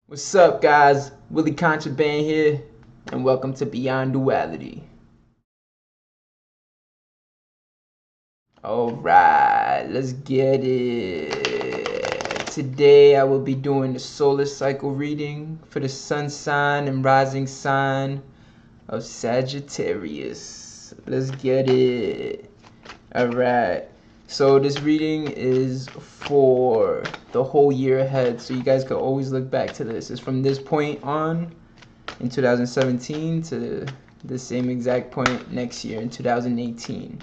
What's up, guys? Willie Contraband here, and welcome to Beyond Duality. Alright, let's get it. Today I will be doing the solar cycle reading for the sun sign and rising sign of Sagittarius. Let's get it. Alright, so this reading is for the whole year ahead, so you guys can always look back to this. It's from this point on in 2017 to the same exact point next year in 2018.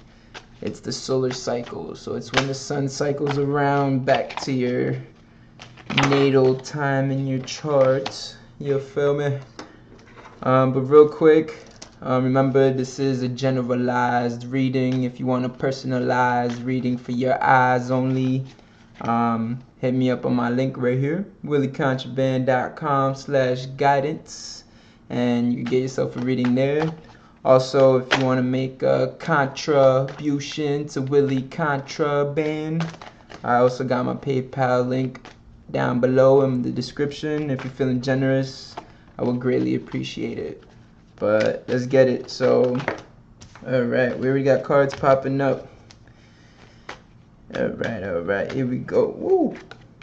It's the solar cycle, so it's when the sun cycles around back to your natal time in your chart. You feel me? But real quick, remember this is a generalized reading. If you want a personalized reading for your eyes only, hit me up on my link right here, williecontraband.com/guidance, and you get yourself a reading there. Also, if you want to make a contribution to Willie Contraband, I also got my PayPal link down below in the description. If you're feeling generous, I would greatly appreciate it. But let's get it. So, alright, we already got cards popping up. Alright, here we go. Woo!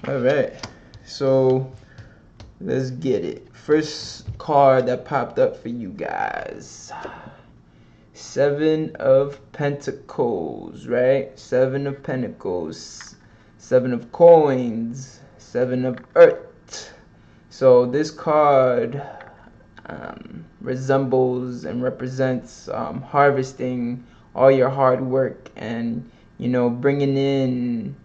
Alright, so let's get it. First card that popped up for you guys. 7 of Pentacles, right? 7 of Pentacles, 7 of Coins, 7 of Earth. So this card resembles and represents harvesting all your hard work and, you know, bringing in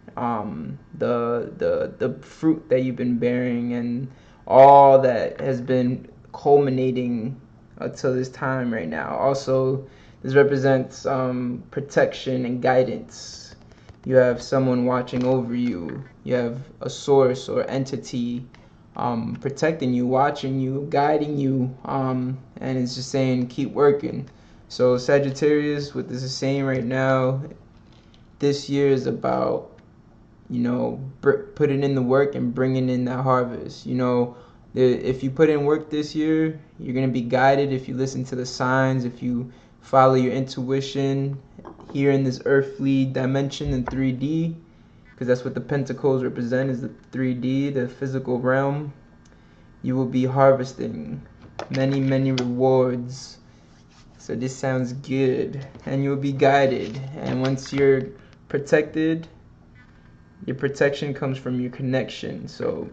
the fruit that you've been bearing and all that has been culminating until this time right now. Also, this represents protection and guidance. You have someone watching over you. You have a source or entity protecting you, watching you, guiding you, and it's just saying keep working. So Sagittarius, what this is saying right now, this year is about, you know, putting in the work and bringing in that harvest. You know, if you put in work this year, you're going to be guided if you listen to the signs, if you follow your intuition here in this earthly dimension in 3D, because that's what the pentacles represent, is the 3D, the physical realm. You will be harvesting many rewards. So this sounds good, and you'll be guided. And once you're protected, your protection comes from your connection. So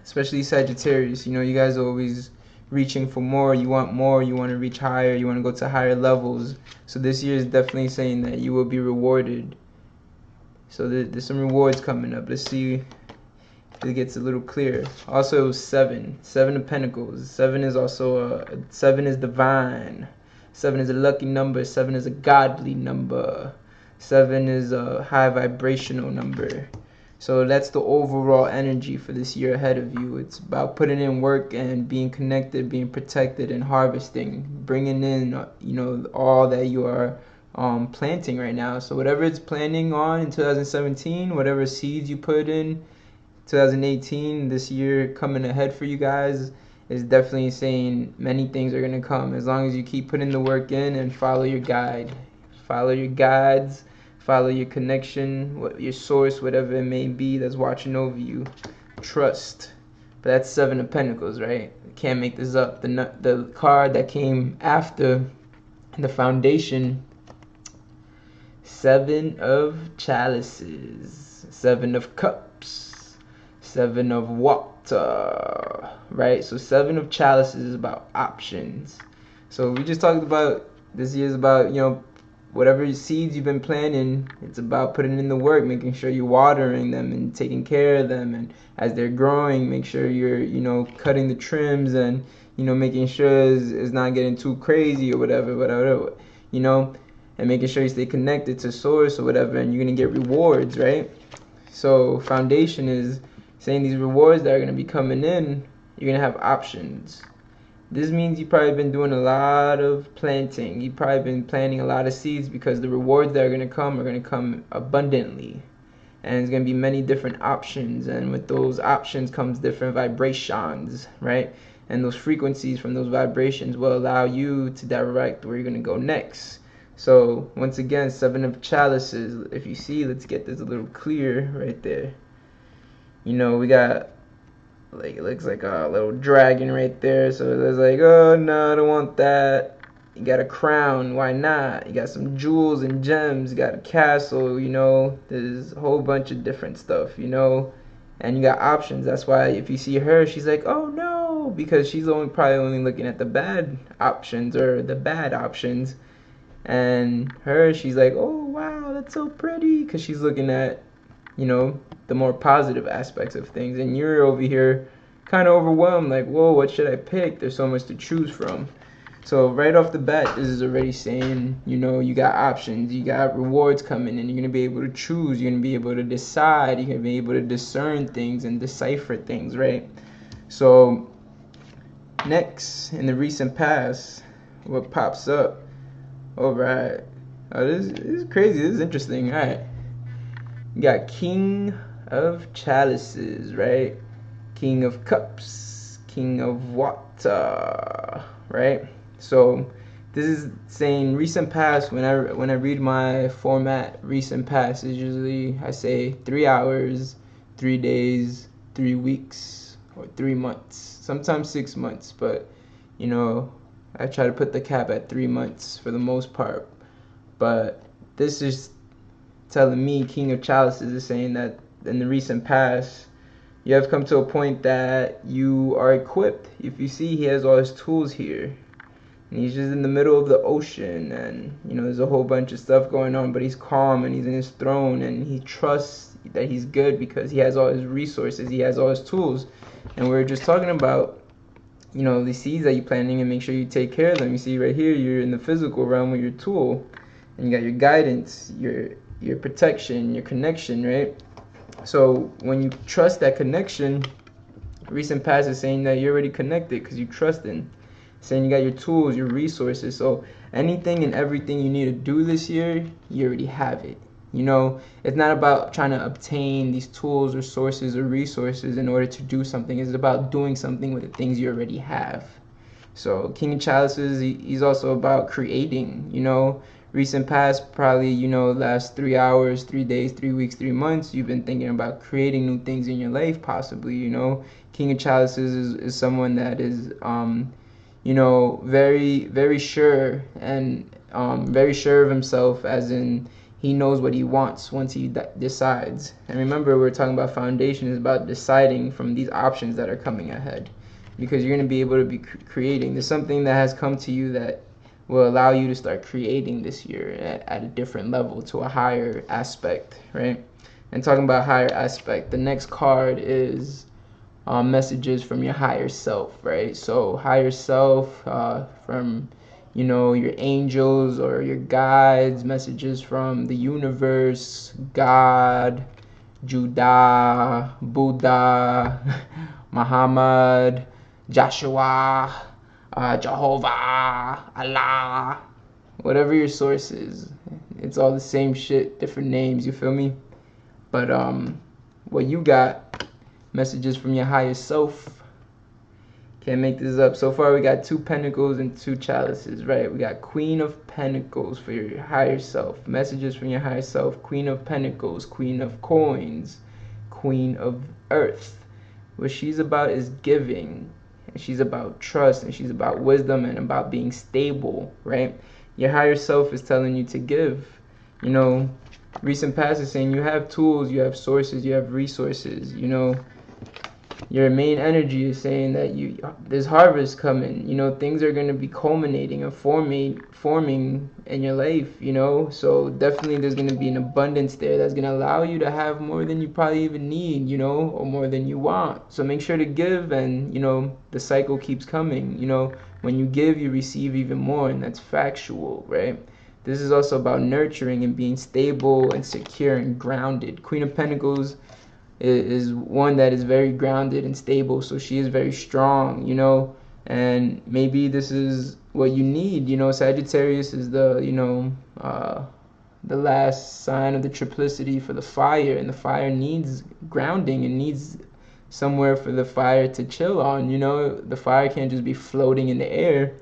especially Sagittarius, you know, you guys are always reaching for more. You want more, you want to reach higher, you want to go to higher levels. So this year is definitely saying that you will be rewarded. So there's some rewards coming up. Let's see if it gets a little clearer. Also, 7 of Pentacles. 7 is also 7 is divine. 7 is a lucky number. 7 is a godly number. 7 is a high vibrational number. So that's the overall energy for this year ahead of you. It's about putting in work and being connected, being protected, and harvesting, bringing in, you know, all that you are planting right now. So whatever it's planning on in 2017, whatever seeds you put in 2018, this year coming ahead for you guys is definitely saying many things are going to come as long as you keep putting the work in and follow your guide, follow your guides, follow your connection, your source, whatever it may be that's watching over you. Trust. But that's 7 of Pentacles, right? Can't make this up. The card that came after the foundation, 7 of Chalices, 7 of Cups, 7 of Water, right? So 7 of Chalices is about options. So we just talked about this year's about, you know, whatever seeds you've been planting, it's about putting in the work, making sure you're watering them and taking care of them, and as they're growing, make sure you're, you know, cutting the trims and, you know, making sure it's not getting too crazy or whatever, you know, and making sure you stay connected to source or whatever, and you're gonna get rewards, right? So foundation is saying these rewards that are gonna be coming in, you're gonna have options. This means you've probably been doing a lot of planting. You've probably been planting a lot of seeds because the rewards that are going to come abundantly. and it's going to be many different options, and with those options comes different vibrations, right? And those frequencies from those vibrations will allow you to direct where you're going to go next. So once again, 7 of chalices. If you see, let's get this a little clear right there. You know, we got, like, it looks like a little dragon right there. So it's like, oh no, I don't want that. You got a crown, why not? You got some jewels and gems, you got a castle, you know, there's a whole bunch of different stuff, you know, and you got options. That's why if you see her, she's like, oh no, because she's probably only looking at the bad options, or the bad options, and her, she's like, oh wow, that's so pretty, because she's looking at, you know, the more positive aspects of things, and you're over here kind of overwhelmed, like, whoa, what should I pick? There's so much to choose from. So right off the bat, this is already saying, you know, you got options, you got rewards coming, and you're going to be able to choose, you're going to be able to decide, you're going to be able to discern things and decipher things, right? So next, in the recent past, what pops up? All right. Oh, this is crazy. This is interesting. All right. You got King of Chalices, right? King of Cups, King of Water, right? So this is saying recent past. When I read my format, recent past is usually, I say 3 hours, 3 days, 3 weeks, or 3 months, sometimes 6 months, but you know, I try to put the cap at 3 months for the most part. But this is telling me, King of Chalices is saying that in the recent past, you have come to a point that you are equipped. If you see, he has all his tools here. And he's just in the middle of the ocean, and you know, there's a whole bunch of stuff going on, but he's calm and he's in his throne, and he trusts that he's good because he has all his resources, he has all his tools. And we're just talking about, you know, the seeds that you're planting, and make sure you take care of them. You see right here, you're in the physical realm with your tool, and you got your guidance, your protection, your connection, right? So when you trust that connection, recent past is saying that you're already connected because you trust in. Saying you got your tools, your resources. So anything and everything you need to do this year, you already have it. You know, it's not about trying to obtain these tools or sources or resources in order to do something. It's about doing something with the things you already have. So King of Chalices, he's also about creating, you know. Recent past, probably, you know, last 3 hours, 3 days, 3 weeks, 3 months, you've been thinking about creating new things in your life, possibly, you know. King of Chalices is someone that is, you know, very, very sure, and very sure of himself, as in he knows what he wants once he decides. And remember, we're talking about foundation is about deciding from these options that are coming ahead, because you're going to be able to be creating. There's something that has come to you that will allow you to start creating this year at a different level, to a higher aspect, right? And talking about higher aspect, the next card is messages from your higher self, right? So higher self, from, you know, your angels or your guides, messages from the universe, God, Judah, Buddha, Muhammad, Joshua, Jehovah, Allah, whatever your source is. It's all the same shit, different names, you feel me? But what you got, messages from your higher self. Can't make this up. So far we got 2 pentacles and 2 chalices, right? We got Queen of Pentacles for your higher self, messages from your higher self. Queen of Pentacles, Queen of Coins, Queen of Earth. What she's about is giving, and she's about trust, and she's about wisdom, and about being stable, right? Your higher self is telling you to give. You know, recent past is saying you have tools, you have sources, you have resources. You know, your main energy is saying that there's harvest coming. You know, things are going to be culminating and forming in your life, you know. So definitely there's going to be an abundance there that's going to allow you to have more than you probably even need, you know, or more than you want. So make sure to give, and you know, the cycle keeps coming. You know, when you give, you receive even more, and that's factual, right? This is also about nurturing and being stable and secure and grounded. Queen of Pentacles is one that is very grounded and stable, so she is very strong, you know. And maybe this is what you need, you know. Sagittarius is the, you know, the last sign of the triplicity for the fire, and the fire needs grounding and needs somewhere for the fire to chill on. You know, the fire can't just be floating in the air.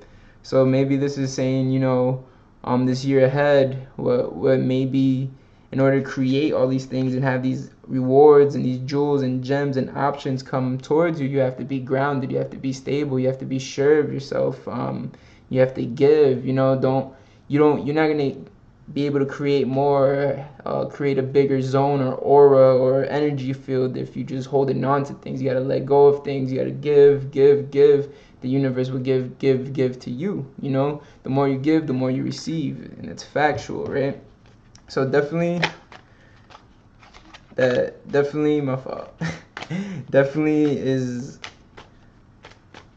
So maybe this is saying, you know, this year ahead, what maybe in order to create all these things and have these rewards and these jewels and gems and options come towards you, you have to be grounded, you have to be stable, you have to be sure of yourself. You have to give. You know, you're not gonna be able to create more, create a bigger zone or aura or energy field if you just holding on to things. You gotta let go of things. You gotta give. The universe will give to you. You know, the more you give, the more you receive, and it's factual, right? So definitely my fault. Definitely is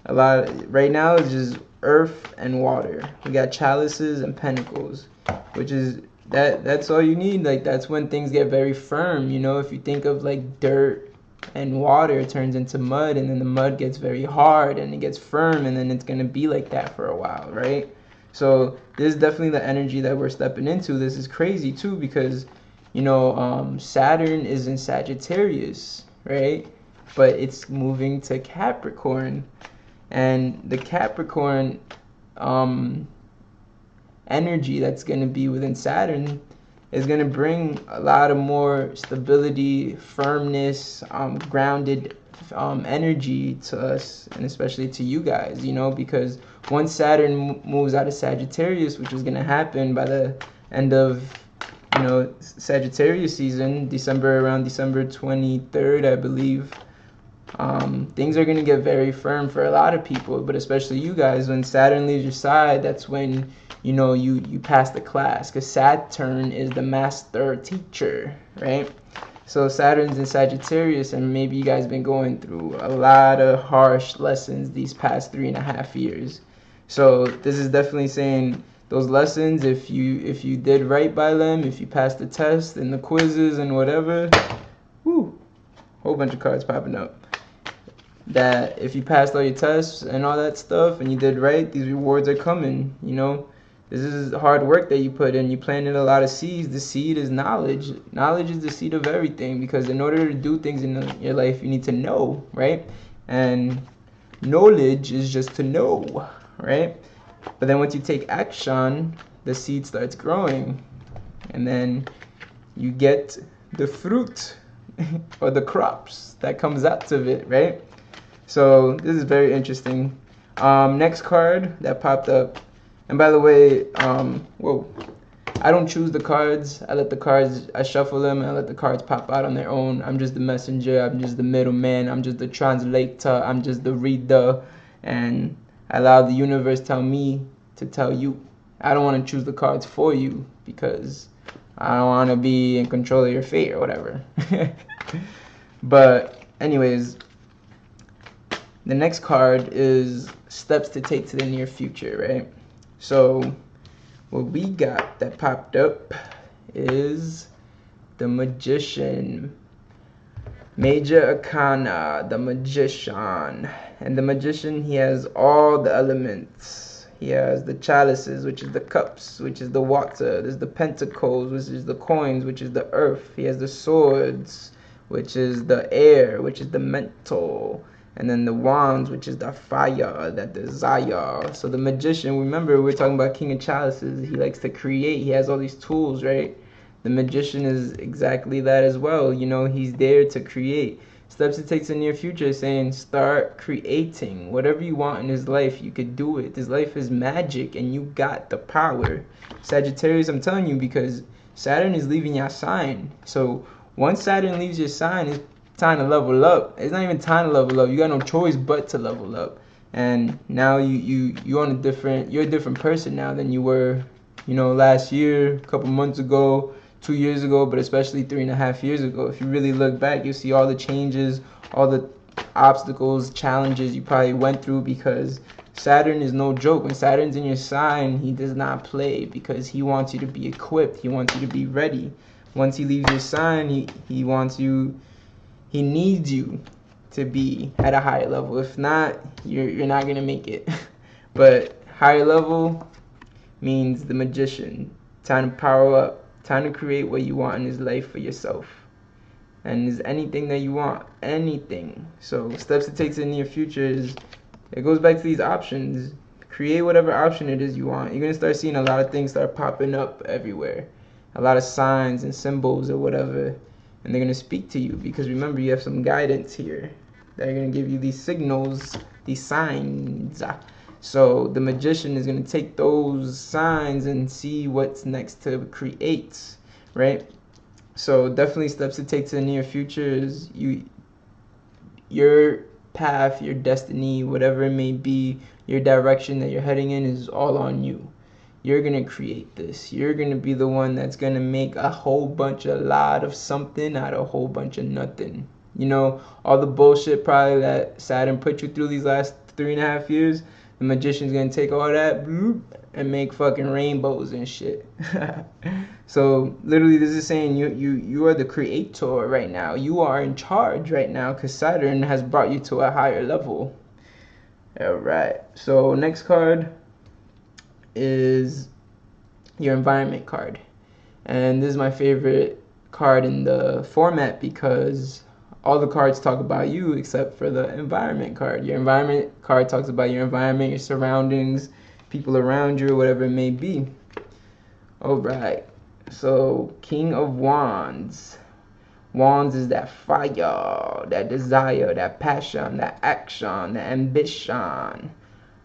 a lot right now. Is just earth and water. We got chalices and pentacles, which is that's all you need. Like, that's when things get very firm. You know, if you think of like dirt and water, it turns into mud, and then the mud gets very hard and it gets firm, and then it's gonna be like that for a while, right? So this is definitely the energy that we're stepping into. This is crazy too, because you know, Saturn is in Sagittarius, right? But it's moving to Capricorn, and the Capricorn energy that's going to be within Saturn is going to bring a lot of more stability, firmness, grounded energy to us, and especially to you guys, you know, because once Saturn moves out of Sagittarius, which is going to happen by the end of, you know, Sagittarius season, around December 23rd, I believe, things are going to get very firm for a lot of people, but especially you guys. When Saturn leaves your side, that's when, you know, you pass the class, because Saturn is the master teacher, right? So Saturn's in Sagittarius, and maybe you guys been going through a lot of harsh lessons these past 3.5 years. So this is definitely saying those lessons, if you did right by them, if you passed the test and the quizzes and whatever, whoo, whole bunch of cards popping up, that if you passed all your tests and all that stuff and you did right, these rewards are coming. You know, this is hard work that you put in. You planted a lot of seeds. The seed is knowledge. Knowledge is the seed of everything, because in order to do things in your life, you need to know, right? And knowledge is just to know, right? But then once you take action, the seed starts growing, and then you get the fruit or the crops that comes out of it, right? So this is very interesting. Next card that popped up, and by the way, whoa, I don't choose the cards. I shuffle them and I let the cards pop out on their own. I'm just the messenger. I'm just the middleman. I'm just the translator. I'm just the reader, and I allow the universe tell me to tell you. I don't want to choose the cards for you, because I don't want to be in control of your fate or whatever. But anyways, the next card is steps to take to the near future, right? So what we got that popped up is the Magician. Major Arcana, the Magician. And the Magician, he has all the elements. He has the chalices, which is the cups, which is the water. There's the pentacles, which is the coins, which is the earth. He has the swords, which is the air, which is the mental. And then the wands, which is the fire, that desire. So the Magician, remember, we're talking about King of Chalices. He likes to create. He has all these tools, right? The Magician is exactly that as well. You know, he's there to create. Steps to take to the near future is saying start creating. Whatever you want in this life, you could do it. This life is magic, and you got the power. Sagittarius, I'm telling you, because Saturn is leaving your sign. So once Saturn leaves your sign, it's time to level up. It's not even time to level up. You got no choice but to level up. And now you're a different person now than you were, you know, last year, a couple months ago, 2 years ago, but especially 3.5 years ago. If you really look back, you'll see all the changes, all the obstacles, challenges you probably went through, because Saturn is no joke. When Saturn's in your sign, he does not play, because he wants you to be equipped. He wants you to be ready. Once he leaves your sign, he wants you, he needs you to be at a higher level. If not, you're not going to make it. But higher level means the Magician. Time to power up. Time to create what you want in this life for yourself. And is anything that you want, anything. So steps to take to the near future is, it goes back to these options. Create whatever option it is you want. You're gonna start seeing a lot of things start popping up everywhere, a lot of signs and symbols or whatever, and they're gonna speak to you, because remember, you have some guidance here. They're gonna give you these signals, these signs. So the magician is gonna take those signs and see what's next to create, right? So definitely steps to take to the near future is your path, your destiny, whatever it may be, your direction that you're heading in is all on you. You're gonna create this. You're gonna be the one that's gonna make a whole bunch, a lot of something out of a whole bunch of nothing. You know, all the bullshit probably that Saturn put you through these last 3.5 years, the magician's gonna take all that and make fucking rainbows and shit. So literally this is saying you are the creator right now. You are in charge right now, because Saturn has brought you to a higher level. All right, so next card is your environment card, and this is my favorite card in the format because all the cards talk about you except for the environment card. Your environment card talks about your environment, your surroundings, people around you, or whatever it may be. All right, so King of Wands. Wands is that fire, that desire, that passion, that action, that ambition.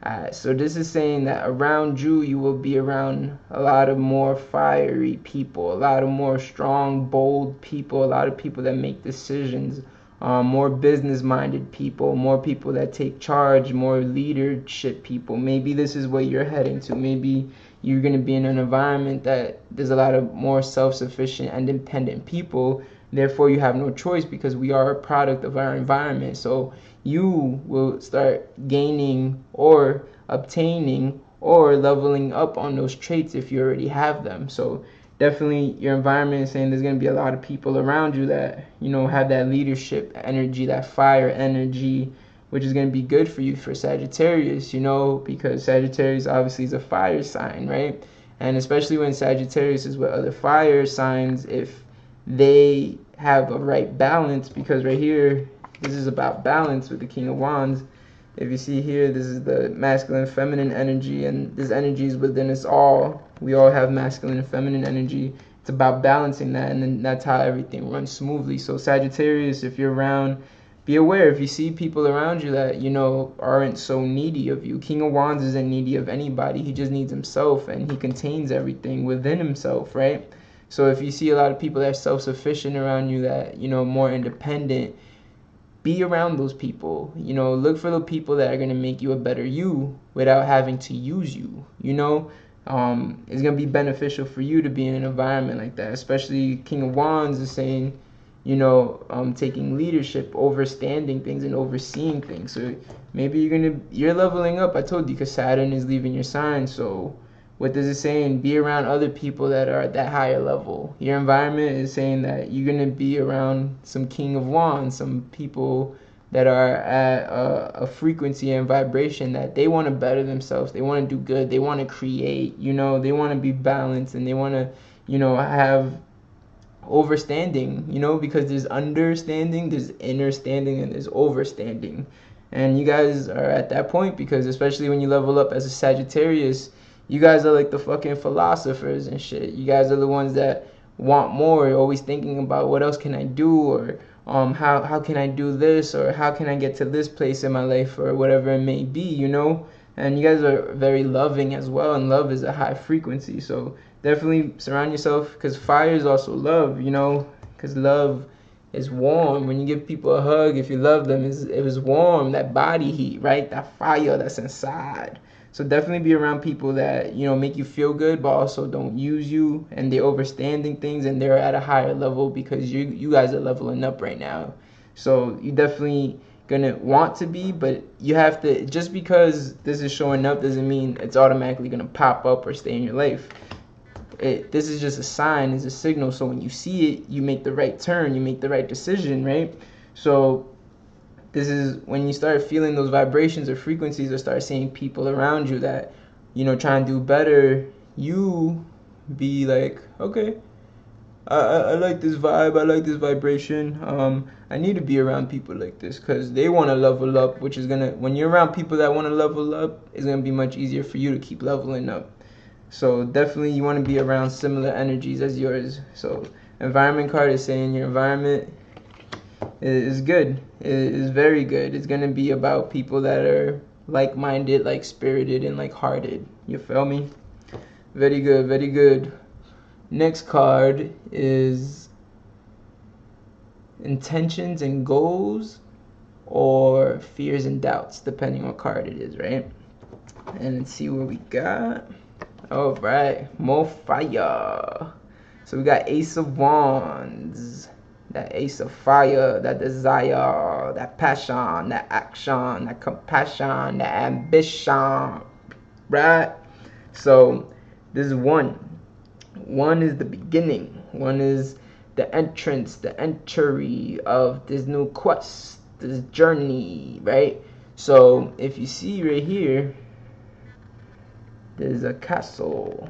Alright, so this is saying that around you, you will be around a lot of more fiery people, a lot of more strong, bold people, a lot of people that make decisions, more business-minded people, more people that take charge, more leadership people. Maybe this is what you're heading to. Maybe you're going to be in an environment that there's a lot of more self-sufficient and independent people. Therefore, you have no choice, because we are a product of our environment. So you will start gaining or obtaining or leveling up on those traits if you already have them. So definitely your environment is saying there's going to be a lot of people around you that, you know, have that leadership energy, that fire energy, which is going to be good for you for Sagittarius, you know, because Sagittarius obviously is a fire sign, right? And especially when Sagittarius is with other fire signs, if they have a right balance, because right here this is about balance with the King of Wands. If you see here, this is the masculine feminine energy, and this energy is within us all. We all have masculine and feminine energy. It's about balancing that, and then that's how everything runs smoothly. So Sagittarius, if you're around, be aware if you see people around you that, you know, aren't so needy of you. King of Wands isn't needy of anybody. He just needs himself, and he contains everything within himself, right? So if you see a lot of people that are self-sufficient around you, that, you know, more independent, be around those people. You know, look for the people that are going to make you a better you without having to use you. You know, it's going to be beneficial for you to be in an environment like that. Especially King of Wands is saying, you know, taking leadership, overstanding things and overseeing things. So maybe you're leveling up. I told you, because Saturn is leaving your sign. So what does it saying? Be around other people that are at that higher level. Your environment is saying that you're going to be around some King of Wands, some people that are at a frequency and vibration that they want to better themselves. They want to do good. They want to create, you know, they want to be balanced, and they want to, you know, have overstanding, you know, because there's understanding, there's innerstanding, and there's overstanding. And you guys are at that point, because especially when you level up as a Sagittarius, you guys are like the fucking philosophers and shit. You guys are the ones that want more. You're always thinking about what else can I do, or how can I do this, or how can I get to this place in my life, or whatever it may be, you know. And you guys are very loving as well, and love is a high frequency. So definitely surround yourself, because fire is also love, you know, because love is warm. When you give people a hug, if you love them, it was warm, that body heat, right? That fire that's inside. So definitely be around people that, you know, make you feel good, but also don't use you, and they're overstanding things, and they're at a higher level, because you guys are leveling up right now. So you definitely gonna want to be, but you have to, just because this is showing up doesn't mean it's automatically gonna pop up or stay in your life. This is just a sign, it's a signal. So when you see it, you make the right turn, you make the right decision, right? So this is when you start feeling those vibrations or frequencies, or start seeing people around you that, you know, try and do better, you be like, okay, I like this vibe, I like this vibration. I need to be around people like this because they want to level up, which is gonna, when you're around people that want to level up, it's gonna be much easier for you to keep leveling up. So definitely you want to be around similar energies as yours. So environment card is saying your environment is good. It is very good. It's gonna be about people that are like-minded, like-spirited, and like-hearted. You feel me? Very good, very good. Next card is intentions and goals, or fears and doubts, depending what card it is, right? And let's see what we got. All right, more fire. So we got Ace of Wands, that Ace of Fire, that desire, that passion, that action, that compassion, that ambition, right? So this is one. One is the beginning. One is the entrance, the entry of this new quest, this journey, right? So if you see right here, there's a castle.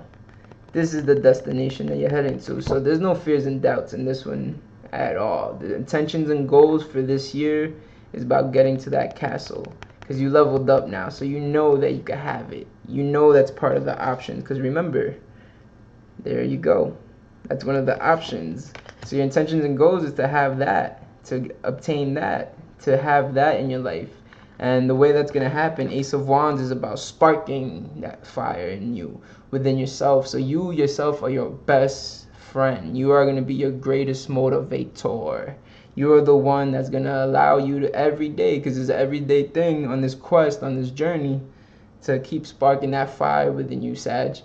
This is the destination that you're heading to. So there's no fears and doubts in this one at all. The intentions and goals for this year is about getting to that castle, because you leveled up now, so you know that you can have it. You know that's part of the options, because remember, there you go. That's one of the options. So your intentions and goals is to have that, to obtain that, to have that in your life. And the way that's going to happen, Ace of Wands is about sparking that fire in you, within yourself. So you yourself are your best friend. You are going to be your greatest motivator. You are the one that's going to allow you to every day, because it's an everyday thing on this quest, on this journey, to keep sparking that fire within you, Sag.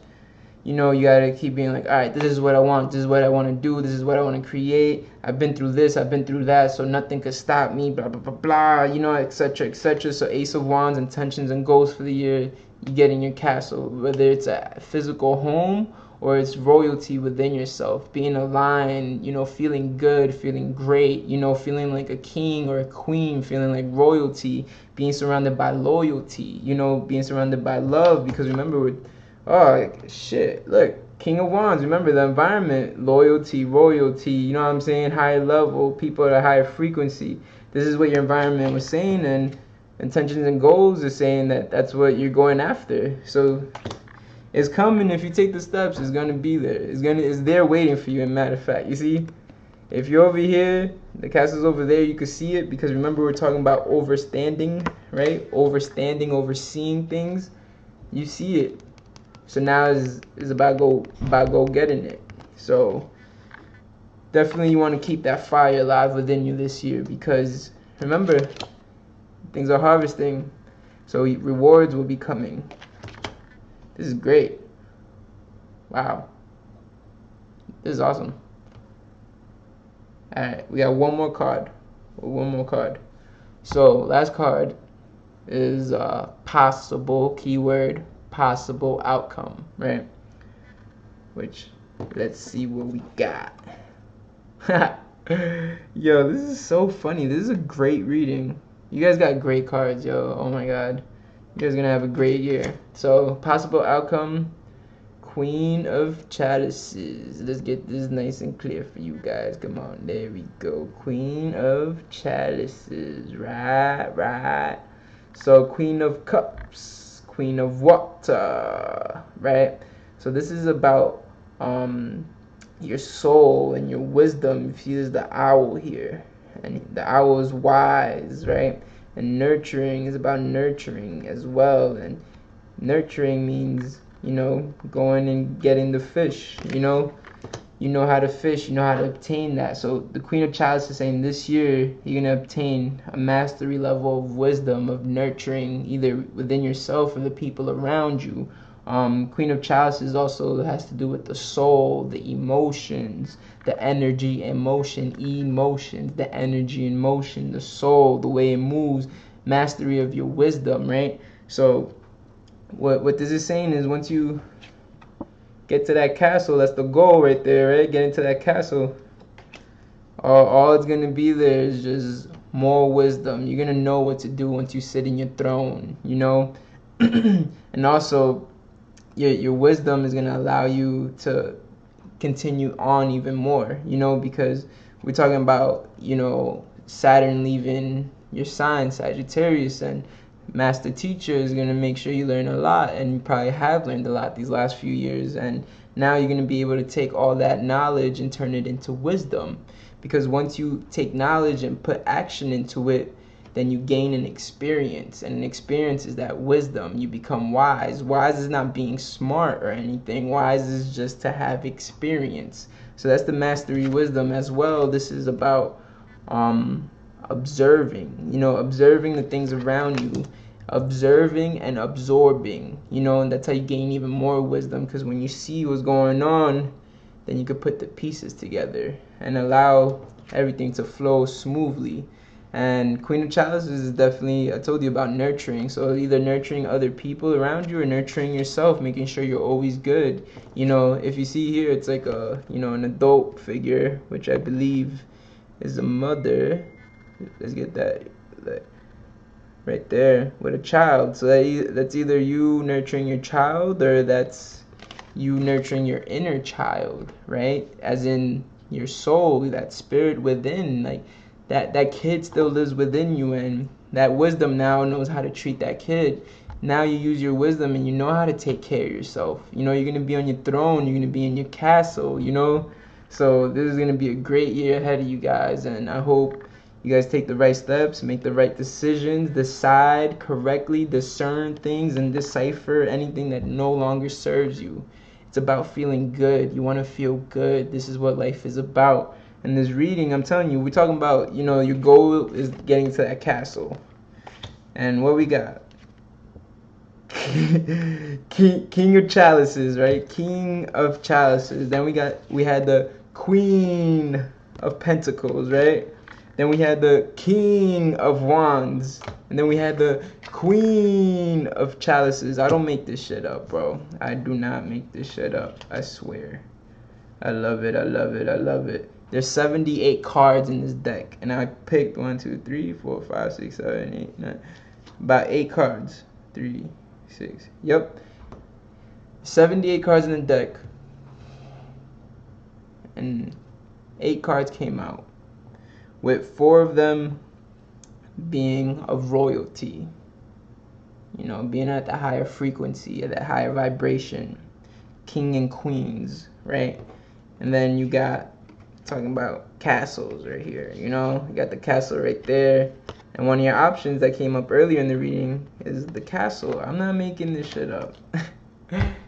You know, you gotta keep being like, all right, this is what I want, this is what I want to do, this is what I want to create. I've been through this, I've been through that, so nothing could stop me, blah, blah, blah, blah, you know, etc., etc. So Ace of Wands, intentions and goals for the year, you get in your castle, whether it's a physical home or it's royalty within yourself, being aligned, you know, feeling good, feeling great, you know, feeling like a king or a queen, feeling like royalty, being surrounded by loyalty, you know, being surrounded by love, because remember, with oh, shit. Look, King of Wands. Remember the environment, loyalty, royalty, you know what I'm saying? Higher level, people at a higher frequency. This is what your environment was saying, and intentions and goals are saying that that's what you're going after. So it's coming. If you take the steps, it's going to be there. It's there waiting for you, as a matter of fact. You see? If you're over here, the castle's over there, you can see it, because remember we're talking about overstanding, right? Overstanding, overseeing things. You see it. So now is about go getting it. So definitely you want to keep that fire alive within you this year, because remember, things are harvesting, so rewards will be coming. This is great. Wow. This is awesome. Alright, we got one more card. So last card is possible, keyword possible outcome, right? Which, let's see what we got. Yo, this is so funny. This is a great reading. You guys got great cards, yo. Oh my god. You guys are gonna have a great year. So, possible outcome, Queen of Chalices. Let's get this nice and clear for you guys. Come on, there we go. Queen of Chalices. Right. So, Queen of Cups, Queen of Water, right? So this is about your soul and your wisdom. You see, there's the owl here, and the owl is wise, right? And nurturing is about nurturing as well. And nurturing means, you know, going and getting the fish. You know how to fish, you know how to obtain that. So the Queen of Chalice is saying this year you're going to obtain a mastery level of wisdom, of nurturing, either within yourself or the people around you. Queen of Chalices also has to do with the soul, the emotions, the energy and motion, emotions, the energy and motion, the soul, the way it moves, mastery of your wisdom, right? So what this is saying is, once you get to that castle, that's the goal right there, right? Get into that castle. All it's going to be there is just more wisdom. You're going to know what to do once you sit in your throne, you know? And also, your wisdom is going to allow you to continue on even more, you know, because we're talking about, you know, Saturn leaving your sign, Sagittarius, and master teacher is going to make sure you learn a lot, and you probably have learned a lot these last few years, and now you're going to be able to take all that knowledge and turn it into wisdom, because once you take knowledge and put action into it, then you gain an experience, and an experience is that wisdom. You become wise. Wise is not being smart or anything. Wise is just to have experience. So that's the mastery wisdom as well. This is about observing, you know, observing the things around you, observing and absorbing, you know, and that's how you gain even more wisdom, because when you see what's going on, then you could put the pieces together and allow everything to flow smoothly. And Queen of Chalices is definitely, I told you about nurturing. So either nurturing other people around you or nurturing yourself, making sure you're always good. You know, if you see here, it's like a, you know, an adult figure, which I believe is a mother. Let's get that right there with a child. So that's either you nurturing your child, or that's you nurturing your inner child, right? As in your soul, that spirit within, like that kid still lives within you, and that wisdom now knows how to treat that kid. Now you use your wisdom and you know how to take care of yourself. You know, you're going to be on your throne, you're going to be in your castle, you know. So this is going to be a great year ahead of you guys, and I hope you guys take the right steps, make the right decisions, decide correctly, discern things, and decipher anything that no longer serves you. It's about feeling good. You want to feel good. This is what life is about. In this reading, I'm telling you, we're talking about, you know, your goal is getting to that castle. And what we got? King of Chalices, right? King of Chalices. Then we had the Queen of Pentacles, right? Then we had the King of Wands. And then we had the Queen of Chalices. I don't make this shit up, bro. I do not make this shit up. I swear. I love it. I love it. I love it. There's 78 cards in this deck, and I picked 1, 2, 3, 4, 5, 6, 7, 8, 9, about 8 cards. 3, 6. Yep. 78 cards in the deck, and 8 cards came out, with 4 of them being of royalty. You know, being at the higher frequency, at that higher vibration. King and queens, right? And then you got talking about castles right here, you know, you got the castle right there, and one of your options that came up earlier in the reading is the castle. I'm not making this shit up.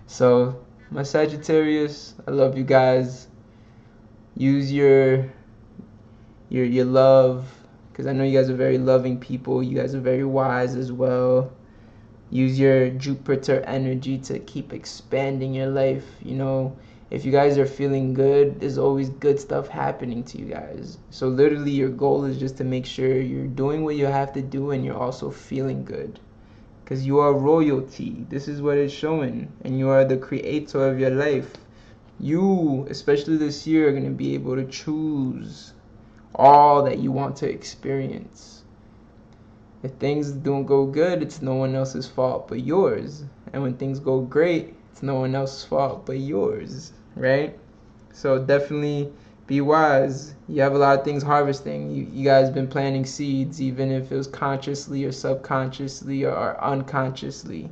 So my Sagittarius, I love you guys. Use your love, because I know you guys are very loving people. You guys are very wise as well. Use your Jupiter energy to keep expanding your life. You know, if you guys are feeling good, there's always good stuff happening to you guys. So literally your goal is just to make sure you're doing what you have to do, and you're also feeling good, because you are royalty. This is what it's showing, and you are the creator of your life. You, especially this year, are going to be able to choose all that you want to experience. If things don't go good, it's no one else's fault but yours. And when things go great, it's no one else's fault but yours, right? So definitely be wise. You have a lot of things harvesting. You guys been planting seeds, even if it was consciously or subconsciously or unconsciously.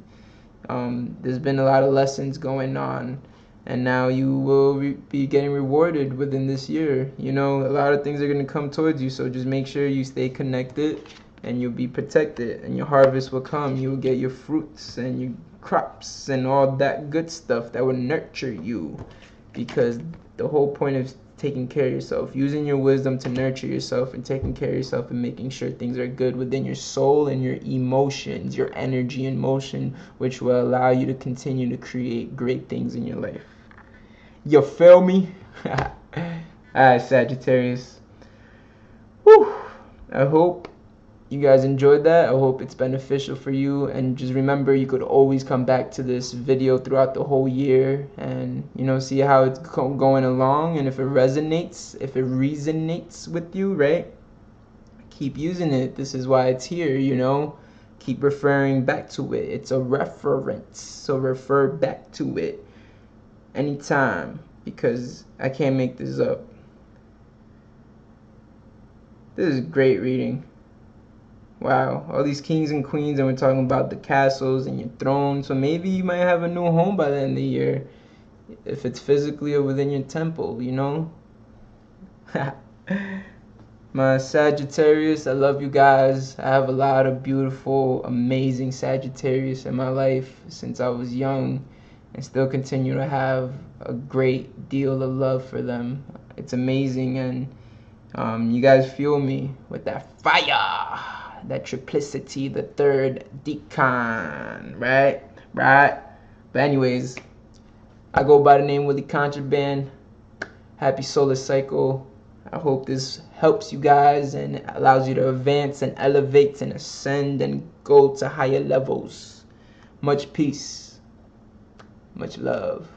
There's been a lot of lessons going on, and now you will be getting rewarded within this year. You know, a lot of things are going to come towards you, so just make sure you stay connected, and you'll be protected, and your harvest will come. You will get your fruits and your crops and all that good stuff that will nurture you, because the whole point of taking care of yourself, using your wisdom to nurture yourself, and taking care of yourself, and making sure things are good within your soul and your emotions, your energy and motion, which will allow you to continue to create great things in your life. You feel me? Alright, Sagittarius. Whew. I hope you guys enjoyed that. I hope it's beneficial for you, and just remember, you could always come back to this video throughout the whole year and, you know, see how it's going along, and if it resonates with you, right, keep using it. This is why it's here, you know. Keep referring back to it. It's a reference, so refer back to it anytime. because I can't make this up. This is great reading. Wow, all these kings and queens, and we're talking about the castles and your throne. So maybe you might have a new home by the end of the year, if it's physically or within your temple, you know? My Sagittarius, I love you guys. I have a lot of beautiful, amazing Sagittarius in my life since I was young, and still continue to have a great deal of love for them. It's amazing, and you guys fuel me with that fire, that triplicity, the third decan, right? But anyways, I go by the name Willie Contraband. Happy solar cycle. I hope this helps you guys and allows you to advance and elevate and ascend and go to higher levels. Much peace. Much love.